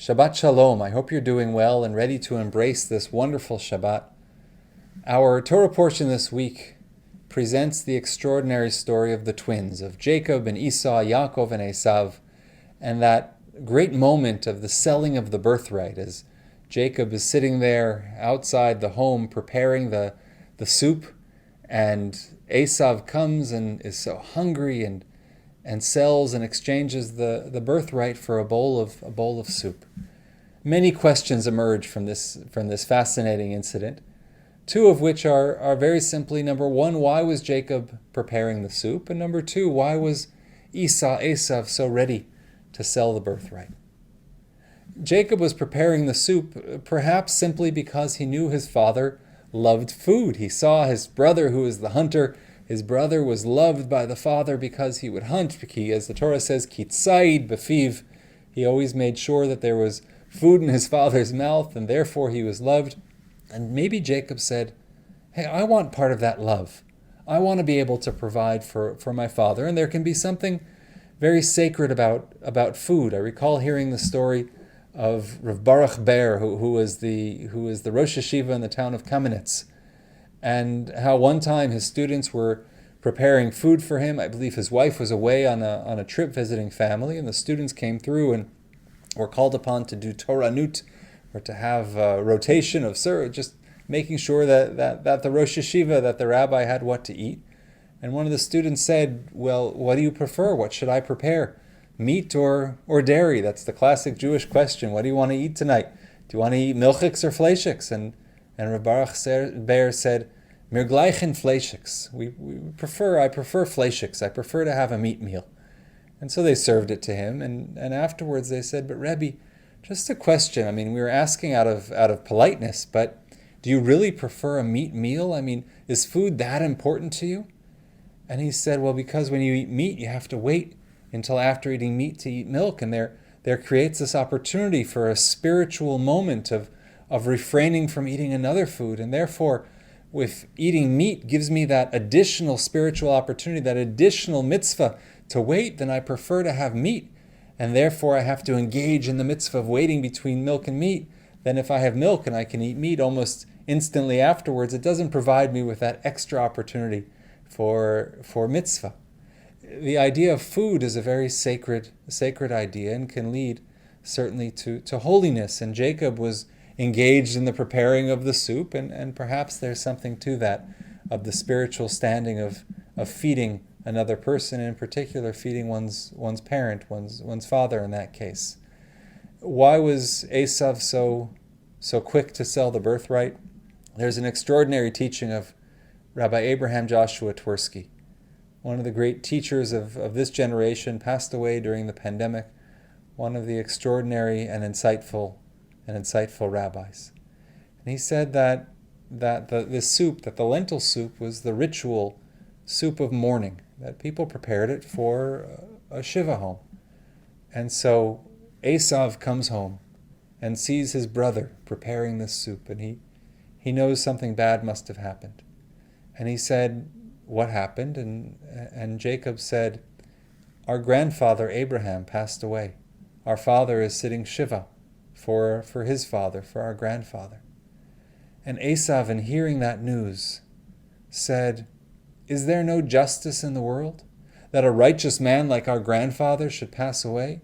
Shabbat Shalom. I hope you're doing well and ready to embrace this wonderful Shabbat. Our Torah portion this week presents the extraordinary story of the twins, of Jacob and Esau, Yaakov and Esav, and that great moment of the selling of the birthright as Jacob is sitting there outside the home preparing the soup, and Esav comes and is so hungry and sells and exchanges the birthright for a bowl of soup. Many questions emerge from this fascinating incident, two of which are very simply, number one, why was Jacob preparing the soup? And number two, why was Esav so ready to sell the birthright? Jacob was preparing the soup perhaps simply because he knew his father loved food. He saw his brother, who was the hunter. His brother was loved by the father because he would hunt. He, as the Torah says, kitzaid befiv. He always made sure that there was food in his father's mouth, and therefore he was loved. And maybe Jacob said, hey, I want part of that love. I want to be able to provide for my father. And there can be something very sacred about food. I recall hearing the story of Rav Baruch Ber, who is the Rosh Yeshiva in the town of Kamenetz, and how one time his students were preparing food for him. I believe his wife was away on a trip visiting family, and the students came through and were called upon to do Toranut, or to have a rotation of just making sure that the Rosh Yeshiva, that the rabbi had what to eat. And one of the students said, well, what do you prefer? What should I prepare? Meat or dairy? That's the classic Jewish question. What do you want to eat tonight? Do you want to eat milchiks or fleishiks? And Rav Baruch Ber said, Mir gleichen fleishiks. I prefer fleishiks. I prefer to have a meat meal. And so they served it to him. And afterwards they said, but Rebbe, just a question. I mean, we were asking out of politeness, but do you really prefer a meat meal? I mean, is food that important to you? And he said, well, because when you eat meat, you have to wait until after eating meat to eat milk. And there creates this opportunity for a spiritual moment of refraining from eating another food. And therefore, with eating meat gives me that additional spiritual opportunity, that additional mitzvah to wait, then I prefer to have meat. And therefore, I have to engage in the mitzvah of waiting between milk and meat. Then if I have milk and I can eat meat almost instantly afterwards, it doesn't provide me with that extra opportunity for mitzvah. The idea of food is a very sacred idea and can lead certainly to holiness. And Jacob was engaged in the preparing of the soup, and perhaps there's something to that, of the spiritual standing of feeding another person, and in particular feeding one's parent, one's father in that case. Why was Esav so quick to sell the birthright? There's an extraordinary teaching of Rabbi Abraham Joshua Twersky, one of the great teachers of this generation, passed away during the pandemic, one of the extraordinary and insightful rabbis. And he said that the lentil soup was the ritual soup of mourning, that people prepared it for a Shiva home. And so Esav comes home and sees his brother preparing this soup, and he knows something bad must have happened. And he said, what happened? And Jacob said, our grandfather Abraham passed away. Our father is sitting Shiva for his father, for our grandfather. And Esav, in hearing that news, said, is there no justice in the world, that a righteous man like our grandfather should pass away?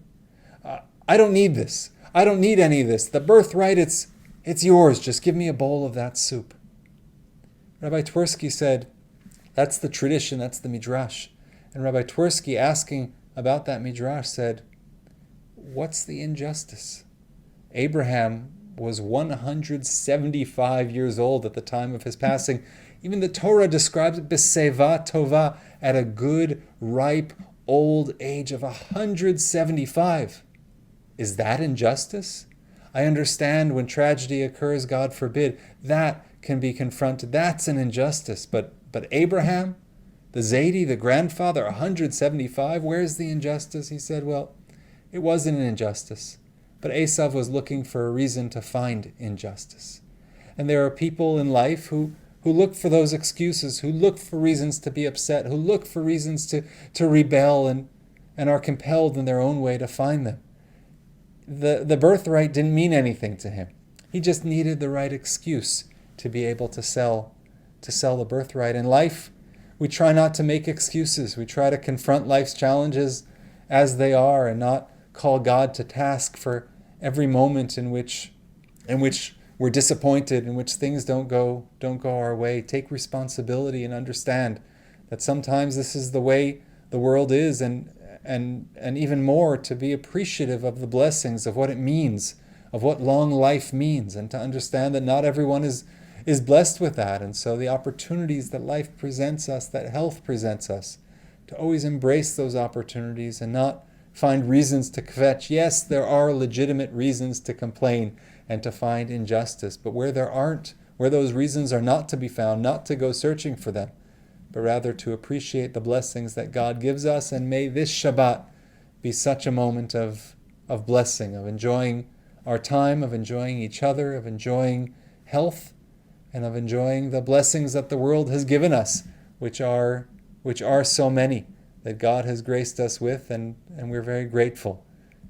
I don't need this. I don't need any of this. The birthright, it's yours. Just give me a bowl of that soup. Rabbi Twersky said, that's the tradition, that's the midrash. And Rabbi Twersky, asking about that midrash, said, what's the injustice? Abraham was 175 years old at the time of his passing. Even the Torah describes it b'seva tova, at a good, ripe, old age of 175. Is that injustice? I understand when tragedy occurs, God forbid, that can be confronted. That's an injustice. But Abraham, the Zaidi, the grandfather, 175, where's the injustice? He said, well, it wasn't an injustice. But Esav was looking for a reason to find injustice. And there are people in life who look for those excuses, who look for reasons to be upset, who look for reasons to rebel and are compelled in their own way to find them. the birthright didn't mean anything to him. He just needed the right excuse to be able to sell the birthright. In life, we try not to make excuses. We try to confront life's challenges as they are and not call God to task for every moment in which we're disappointed, in which things don't go our way. Take responsibility and understand that sometimes this is the way the world is, and even more to be appreciative of the blessings of what it means, of what long life means, and to understand that not everyone is blessed with that. And so the opportunities that life presents us, that health presents us, to always embrace those opportunities and not find reasons to kvetch. Yes, there are legitimate reasons to complain and to find injustice, but where there aren't, where those reasons are not to be found, not to go searching for them, but rather to appreciate the blessings that God gives us. And may this Shabbat be such a moment of blessing, of enjoying our time, of enjoying each other, of enjoying health, and of enjoying the blessings that the world has given us, which are so many, that God has graced us with, and we're very grateful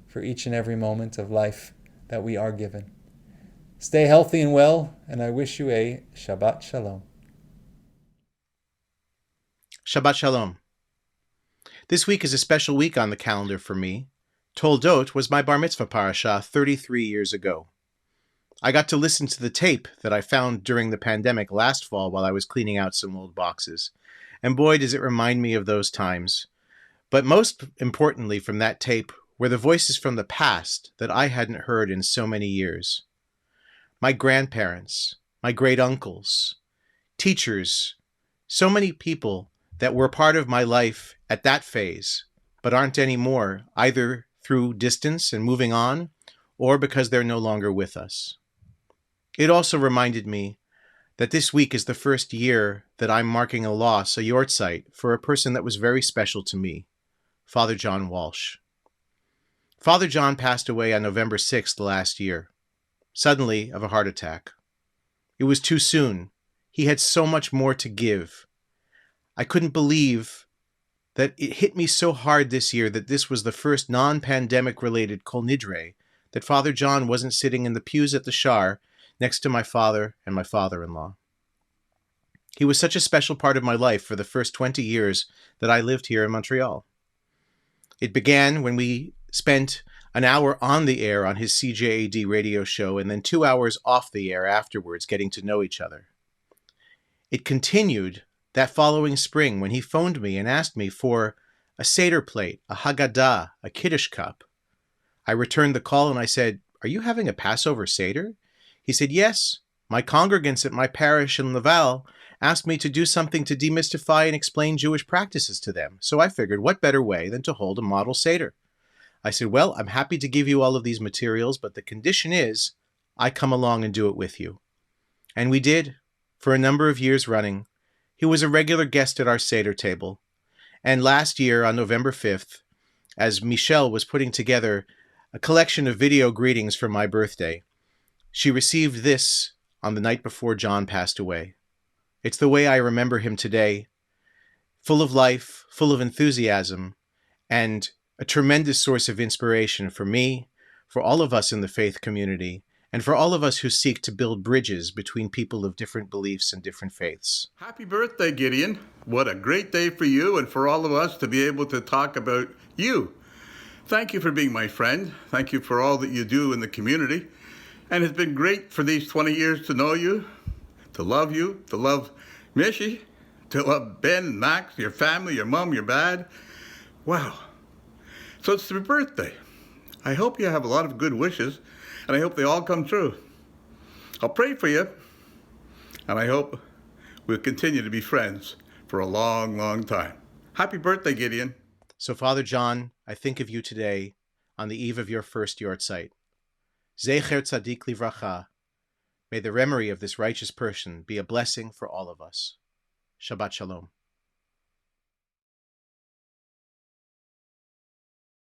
for each and every moment of life that we are given. Stay healthy and well, and I wish you a Shabbat Shalom. Shabbat Shalom. This week is a special week on the calendar for me. Toldot was my bar mitzvah parasha 33 years ago. I got to listen to the tape that I found during the pandemic last fall while I was cleaning out some old boxes. And boy, does it remind me of those times. But most importantly from that tape were the voices from the past that I hadn't heard in so many years. My grandparents, my great-uncles, teachers, so many people that were part of my life at that phase, but aren't anymore, either through distance and moving on, or because they're no longer with us. It also reminded me that this week is the first year that I'm marking a loss, a yortzeit, for a person that was very special to me, Father John Walsh. Father John passed away on November 6th last year, suddenly of a heart attack. It was too soon. He had so much more to give. I couldn't believe that it hit me so hard this year that this was the first non-pandemic related Kol Nidre, that Father John wasn't sitting in the pews at the Shaar next to my father and my father-in-law. He was such a special part of my life for the first 20 years that I lived here in Montreal. It began when we spent an hour on the air on his CJAD radio show and then 2 hours off the air afterwards getting to know each other. It continued that following spring when he phoned me and asked me for a Seder plate, a Haggadah, a Kiddush cup. I returned the call and I said, "Are you having a Passover Seder?" He said, "Yes. My congregants at my parish in Laval asked me to do something to demystify and explain Jewish practices to them. So I figured what better way than to hold a model Seder." I said, "Well, I'm happy to give you all of these materials, but the condition is I come along and do it with you." And we did, for a number of years running. He was a regular guest at our Seder table. And last year, on November 5th, as Michelle was putting together a collection of video greetings for my birthday, she received this on the night before John passed away. It's the way I remember him today, full of life, full of enthusiasm, and a tremendous source of inspiration for me, for all of us in the faith community, and for all of us who seek to build bridges between people of different beliefs and different faiths. Happy birthday, Gideon. What a great day for you and for all of us to be able to talk about you. Thank you for being my friend. Thank you for all that you do in the community. And it's been great for these 20 years to know you, to love Mishi, to love Ben, Max, your family, your mom, your dad. Wow. So it's your birthday. I hope you have a lot of good wishes, and I hope they all come true. I'll pray for you, and I hope we'll continue to be friends for a long, long time. Happy birthday, Gideon. So, Father John, I think of you today on the eve of your first yortzeit. Zecher Tzadik Livracha. May the memory of this righteous person be a blessing for all of us. Shabbat Shalom.